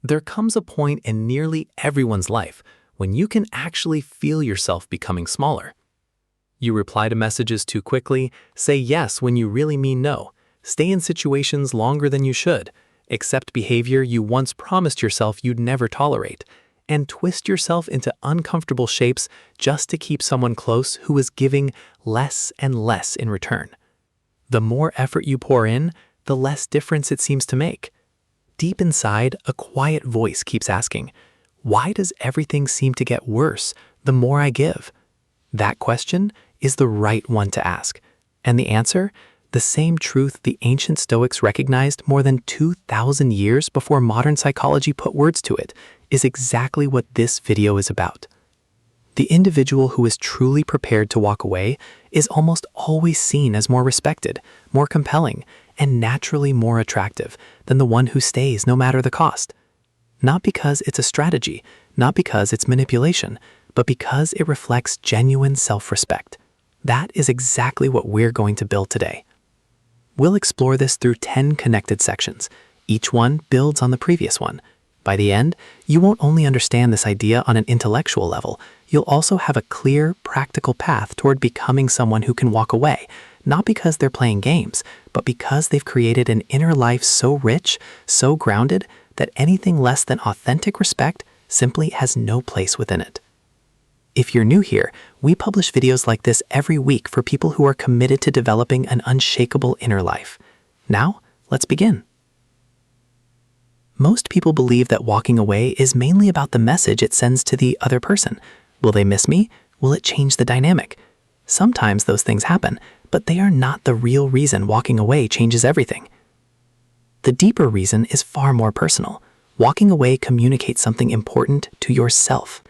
There comes a point in nearly everyone's life when you can actually feel yourself becoming smaller. You reply to messages too quickly, say yes when you really mean no, stay in situations longer than you should, accept behavior you once promised yourself you'd never tolerate, and twist yourself into uncomfortable shapes just to keep someone close who is giving less and less in return. The more effort you pour in, the less difference it seems to make. Deep inside, a quiet voice keeps asking, why does everything seem to get worse the more I give? That question is the right one to ask. And the answer? The same truth the ancient Stoics recognized more than 2,000 years before modern psychology put words to it, is exactly what this video is about. The individual who is truly prepared to walk away is almost always seen as more respected, more compelling, and naturally more attractive than the one who stays no matter the cost. Not because it's a strategy, not because it's manipulation, but because it reflects genuine self-respect. That is exactly what we're going to build today. We'll explore this through 10 connected sections. Each one builds on the previous one. By the end, you won't only understand this idea on an intellectual level, you'll also have a clear, practical path toward becoming someone who can walk away, not because they're playing games, but because they've created an inner life so rich, so grounded, that anything less than authentic respect simply has no place within it. If you're new here, we publish videos like this every week for people who are committed to developing an unshakable inner life. Now, let's begin. Most people believe that walking away is mainly about the message it sends to the other person. Will they miss me? Will it change the dynamic? Sometimes those things happen, but they are not the real reason walking away changes everything. The deeper reason is far more personal. Walking away communicates something important to yourself.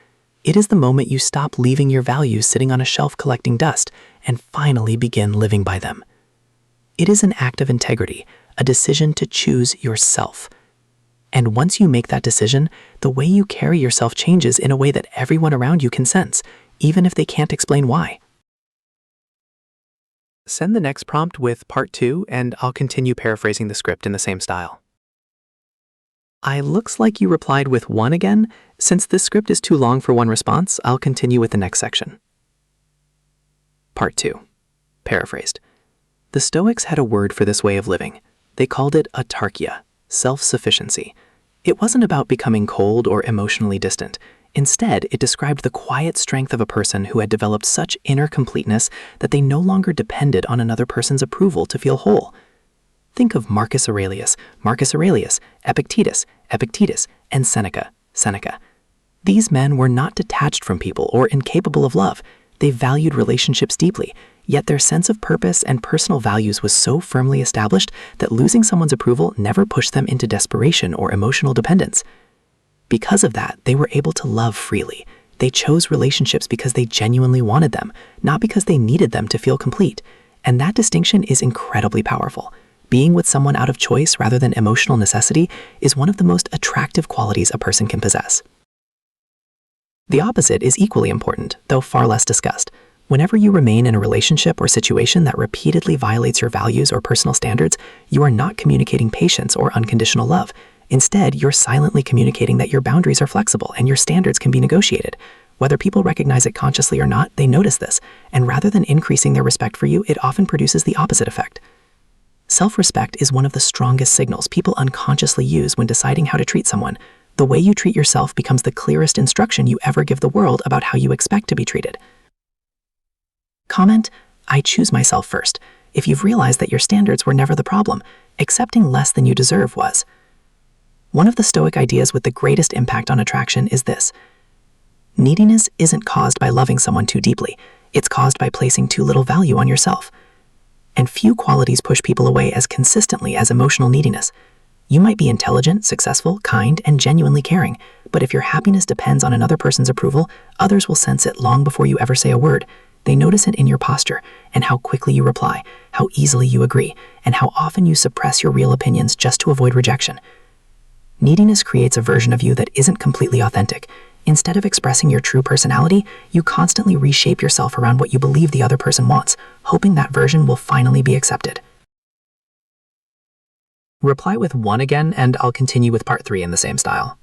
It is the moment you stop leaving your values sitting on a shelf collecting dust and finally begin living by them. It is an act of integrity, a decision to choose yourself. And once you make that decision, the way you carry yourself changes in a way that everyone around you can sense, even if they can't explain why. Send the next prompt with part 2, and I'll continue paraphrasing the script in the same style. Looks like you replied with 1 again. Since this script is too long for one response, I'll continue with the next section. Part 2. Paraphrased. The Stoics had a word for this way of living. They called it autarkia, self-sufficiency. It wasn't about becoming cold or emotionally distant. Instead, it described the quiet strength of a person who had developed such inner completeness that they no longer depended on another person's approval to feel whole. Think of Marcus Aurelius, Epictetus, and Seneca. These men were not detached from people or incapable of love. They valued relationships deeply, yet their sense of purpose and personal values was so firmly established that losing someone's approval never pushed them into desperation or emotional dependence. Because of that, they were able to love freely. They chose relationships because they genuinely wanted them, not because they needed them to feel complete. And that distinction is incredibly powerful. Being with someone out of choice rather than emotional necessity is one of the most attractive qualities a person can possess. The opposite is equally important, though far less discussed. Whenever you remain in a relationship or situation that repeatedly violates your values or personal standards, you are not communicating patience or unconditional love. Instead, you're silently communicating that your boundaries are flexible and your standards can be negotiated. Whether people recognize it consciously or not, they notice this, and rather than increasing their respect for you, it often produces the opposite effect. Self-respect is one of the strongest signals people unconsciously use when deciding how to treat someone. The way you treat yourself becomes the clearest instruction you ever give the world about how you expect to be treated. Comment, I choose myself first. If you've realized that your standards were never the problem, accepting less than you deserve was. One of the Stoic ideas with the greatest impact on attraction is this. Neediness isn't caused by loving someone too deeply. It's caused by placing too little value on yourself. And few qualities push people away as consistently as emotional neediness. You might be intelligent, successful, kind, and genuinely caring, but if your happiness depends on another person's approval, others will sense it long before you ever say a word. They notice it in your posture, and how quickly you reply, how easily you agree, and how often you suppress your real opinions just to avoid rejection. Neediness creates a version of you that isn't completely authentic. Instead of expressing your true personality, you constantly reshape yourself around what you believe the other person wants, hoping that version will finally be accepted. Reply with 1 again, and I'll continue with part 3 in the same style.